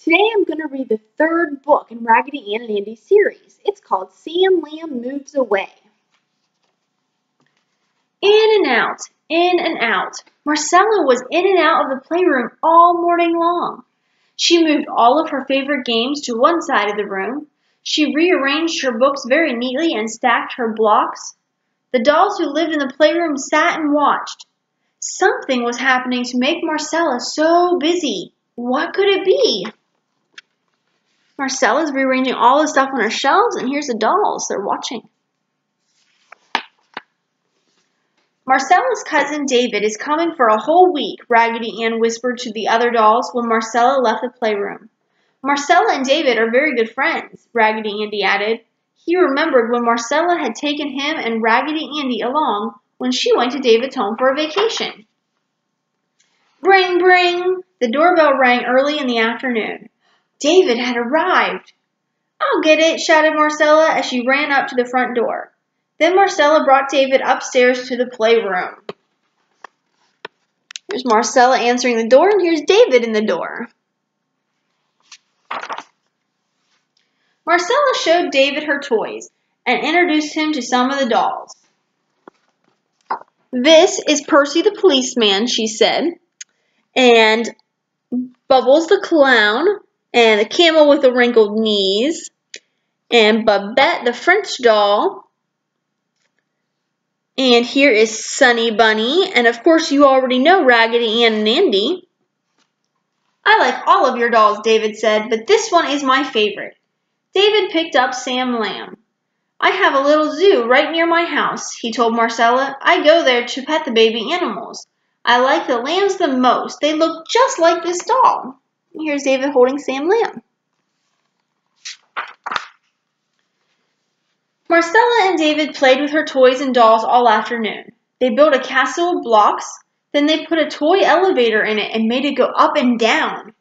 Today I'm going to read the third book in Raggedy Ann and Andy series. It's called Sam Lamb Moves Away. In and out, in and out. Marcella was in and out of the playroom all morning long. She moved all of her favorite games to one side of the room. She rearranged her books very neatly and stacked her blocks. The dolls who lived in the playroom sat and watched. Something was happening to make Marcella so busy. What could it be? Marcella's rearranging all the stuff on her shelves, and here's the dolls. They're watching. Marcella's cousin David is coming for a whole week, Raggedy Ann whispered to the other dolls when Marcella left the playroom. Marcella and David are very good friends, Raggedy Andy added. He remembered when Marcella had taken him and Raggedy Andy along when she went to David's home for a vacation. Bring, bring! The doorbell rang early in the afternoon. David had arrived. I'll get it, shouted Marcella as she ran up to the front door. Then Marcella brought David upstairs to the playroom. Here's Marcella answering the door, and here's David in the door. Marcella showed David her toys and introduced him to some of the dolls. This is Percy the policeman, she said, and Bubbles the clown, and the camel with the wrinkled knees, and Babette the French doll, and here is Sunny Bunny, and of course you already know Raggedy Ann and Andy. I like all of your dolls, David said, but this one is my favorite. David picked up Sam Lamb. I have a little zoo right near my house, he told Marcella. I go there to pet the baby animals. I like the lambs the most. They look just like this doll. Here's David holding Sam Lamb. Marcella and David played with her toys and dolls all afternoon. They built a castle of blocks, then they put a toy elevator in it and made it go up and down.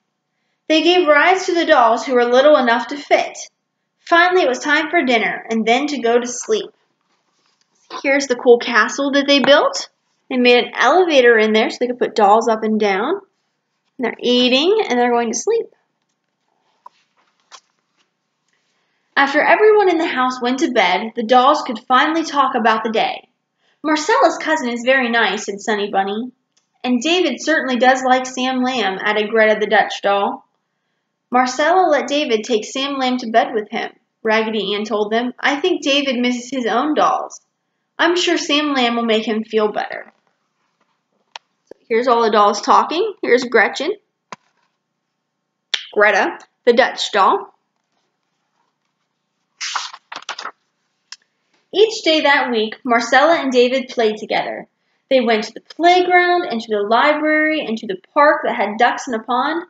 They gave rides to the dolls who were little enough to fit. Finally, it was time for dinner and then to go to sleep. Here's the cool castle that they built. They made an elevator in there so they could put dolls up and down. And they're eating and they're going to sleep. After everyone in the house went to bed, the dolls could finally talk about the day. Marcella's cousin is very nice, said Sunny Bunny. And David certainly does like Sam Lamb, added Greta the Dutch doll. Marcella let David take Sam Lamb to bed with him, Raggedy Ann told them. I think David misses his own dolls. I'm sure Sam Lamb will make him feel better. So here's all the dolls talking. Here's Gretchen, Greta the Dutch doll. Each day that week, Marcella and David played together. They went to the playground, and to the library, and to the park that had ducks in a pond.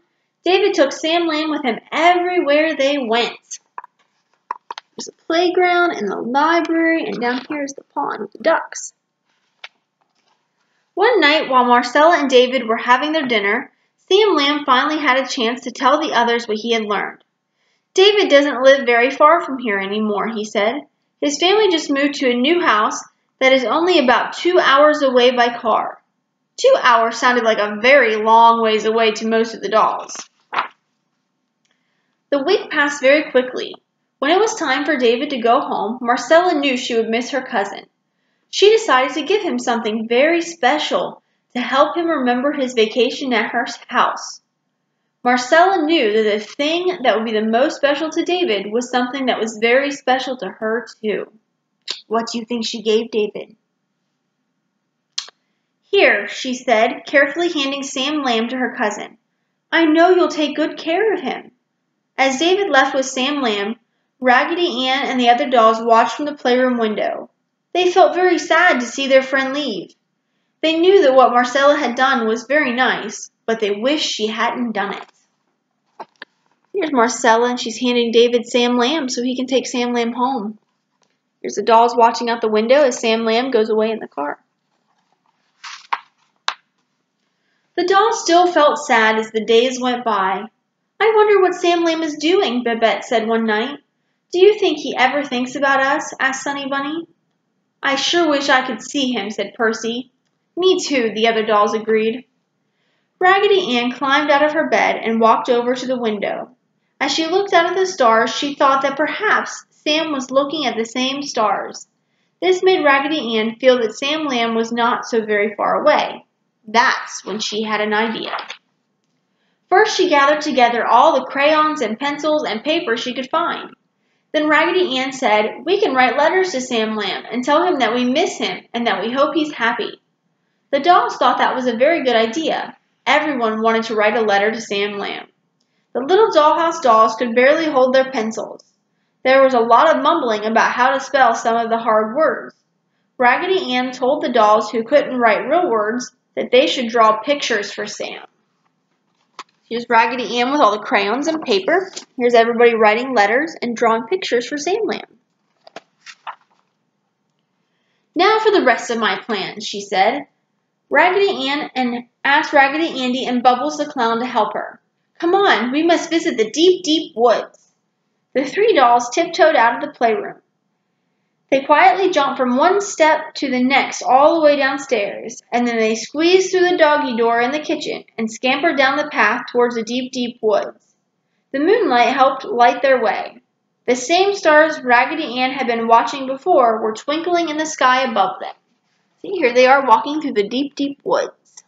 David took Sam Lamb with him everywhere they went. There's the playground and the library, and down here is the pond with the ducks. One night, while Marcella and David were having their dinner, Sam Lamb finally had a chance to tell the others what he had learned. David doesn't live very far from here anymore, he said. His family just moved to a new house that is only about 2 hours away by car. 2 hours sounded like a very long ways away to most of the dolls. The week passed very quickly. When it was time for David to go home, Marcella knew she would miss her cousin. She decided to give him something very special to help him remember his vacation at her house. Marcella knew that the thing that would be the most special to David was something that was very special to her too. What do you think she gave David? Here, she said, carefully handing Sam Lamb to her cousin. I know you'll take good care of him. As David left with Sam Lamb, Raggedy Ann and the other dolls watched from the playroom window. They felt very sad to see their friend leave. They knew that what Marcella had done was very nice, but they wished she hadn't done it. Here's Marcella, and she's handing David Sam Lamb so he can take Sam Lamb home. Here's the dolls watching out the window as Sam Lamb goes away in the car. The dolls still felt sad as the days went by. I wonder what Sam Lamb is doing, Babette said one night. Do you think he ever thinks about us? Asked Sunny Bunny. I sure wish I could see him, said Percy. Me too, the other dolls agreed. Raggedy Ann climbed out of her bed and walked over to the window. As she looked out at the stars, she thought that perhaps Sam was looking at the same stars. This made Raggedy Ann feel that Sam Lamb was not so very far away. That's when she had an idea. First, she gathered together all the crayons and pencils and paper she could find. Then Raggedy Ann said, "We can write letters to Sam Lamb and tell him that we miss him and that we hope he's happy." The dolls thought that was a very good idea. Everyone wanted to write a letter to Sam Lamb. The little dollhouse dolls could barely hold their pencils. There was a lot of mumbling about how to spell some of the hard words. Raggedy Ann told the dolls who couldn't write real words that they should draw pictures for Sam. Here's Raggedy Ann with all the crayons and paper. Here's everybody writing letters and drawing pictures for Sam Lamb. "Now for the rest of my plans," she said. Raggedy Ann asked Raggedy Andy and Bubbles the Clown to help her. "Come on, we must visit the deep, deep woods." The three dolls tiptoed out of the playroom. They quietly jumped from one step to the next all the way downstairs, and then they squeezed through the doggy door in the kitchen and scampered down the path towards the deep, deep woods. The moonlight helped light their way. The same stars Raggedy Ann had been watching before were twinkling in the sky above them. See, here they are walking through the deep, deep woods.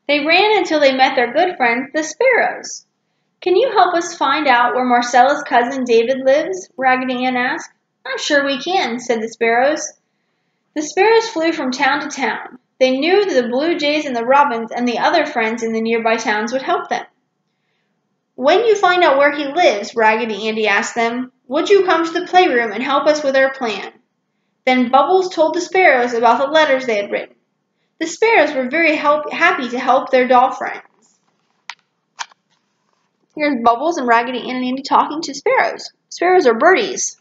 They ran until they met their good friends, the sparrows. "Can you help us find out where Marcella's cousin David lives?" Raggedy Ann asked. "I'm sure we can," said the sparrows. The sparrows flew from town to town. They knew that the blue jays and the robins and the other friends in the nearby towns would help them. "When you find out where he lives," Raggedy Andy asked them, "would you come to the playroom and help us with our plan?" Then Bubbles told the sparrows about the letters they had written. The sparrows were very happy to help their doll friends. Here's Bubbles and Raggedy Ann and Andy talking to sparrows. Sparrows are birdies.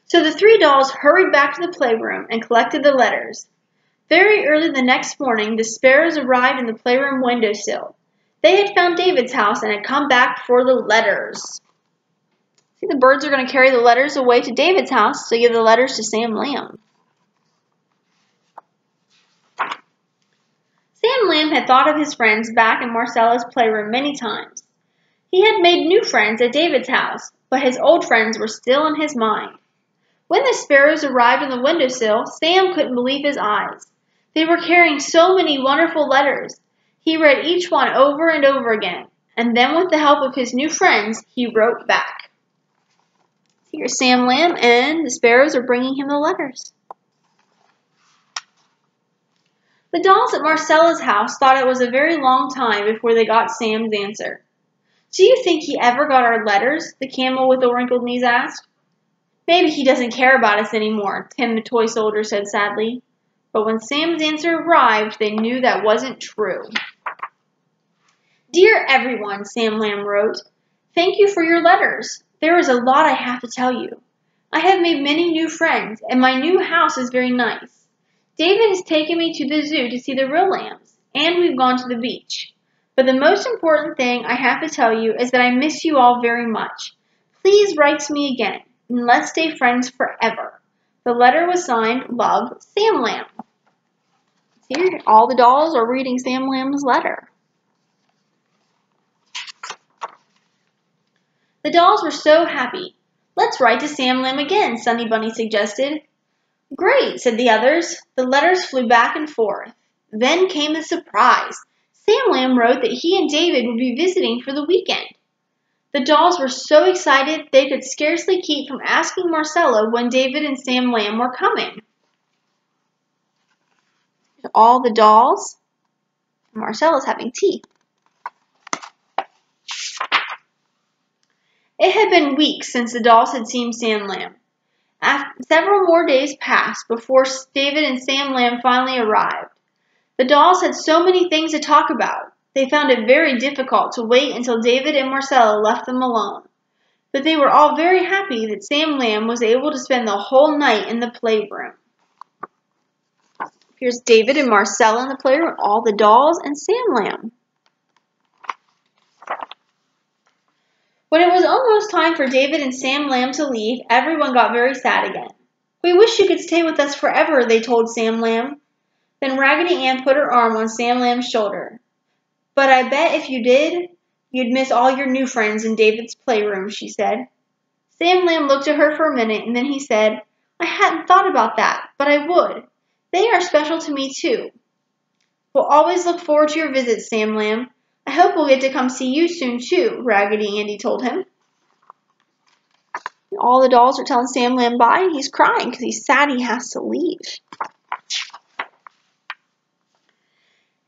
So the three dolls hurried back to the playroom and collected the letters. Very early the next morning, the sparrows arrived in the playroom windowsill. They had found David's house and had come back for the letters. See, the birds are going to carry the letters away to David's house to give the letters to Sam Lamb. Sam Lamb had thought of his friends back in Marcella's playroom many times. He had made new friends at David's house, but his old friends were still in his mind. When the sparrows arrived on the windowsill, Sam couldn't believe his eyes. They were carrying so many wonderful letters. He read each one over and over again, and then with the help of his new friends, he wrote back. Here's Sam Lamb, and the sparrows are bringing him the letters. The dolls at Marcella's house thought it was a very long time before they got Sam's answer. "Do you think he ever got our letters?" the camel with the wrinkled knees asked. "Maybe he doesn't care about us anymore," Tim the toy soldier said sadly. But when Sam's answer arrived, they knew that wasn't true. "Dear everyone," Sam Lamb wrote, "thank you for your letters. There is a lot I have to tell you. I have made many new friends, and my new house is very nice. David has taken me to the zoo to see the real lambs, and we've gone to the beach. But the most important thing I have to tell you is that I miss you all very much. Please write to me again, and let's stay friends forever." The letter was signed, "Love, Sam Lamb." Here, all the dolls are reading Sam Lamb's letter. The dolls were so happy. "Let's write to Sam Lamb again," Sunny Bunny suggested. "Great," said the others. The letters flew back and forth. Then came the surprise. Sam Lamb wrote that he and David would be visiting for the weekend. The dolls were so excited they could scarcely keep from asking Marcella when David and Sam Lamb were coming. All the dolls. Marcella's having tea. It had been weeks since the dolls had seen Sam Lamb. Several more days passed before David and Sam Lamb finally arrived. The dolls had so many things to talk about. They found it very difficult to wait until David and Marcella left them alone. But they were all very happy that Sam Lamb was able to spend the whole night in the playroom. Here's David and Marcella in the playroom, all the dolls, and Sam Lamb. When it was almost time for David and Sam Lamb to leave, everyone got very sad again. "We wish you could stay with us forever," they told Sam Lamb. Then Raggedy Ann put her arm on Sam Lamb's shoulder. "But I bet if you did, you'd miss all your new friends in David's playroom," she said. Sam Lamb looked at her for a minute, and then he said, "I hadn't thought about that, but I would. They are special to me, too." "We'll always look forward to your visits, Sam Lamb. I hope we'll get to come see you soon, too," Raggedy Andy told him. All the dolls are telling Sam Lamb bye, and he's crying because he's sad he has to leave.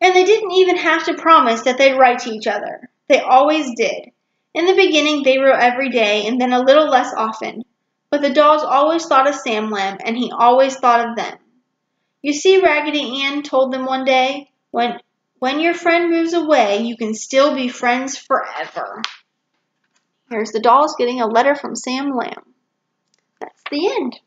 And they didn't even have to promise that they'd write to each other. They always did. In the beginning, they wrote every day and then a little less often. But the dolls always thought of Sam Lamb, and he always thought of them. "You see," Raggedy Ann told them one day, when your friend moves away, you can still be friends forever." Here's the dolls getting a letter from Sam Lamb. That's the end.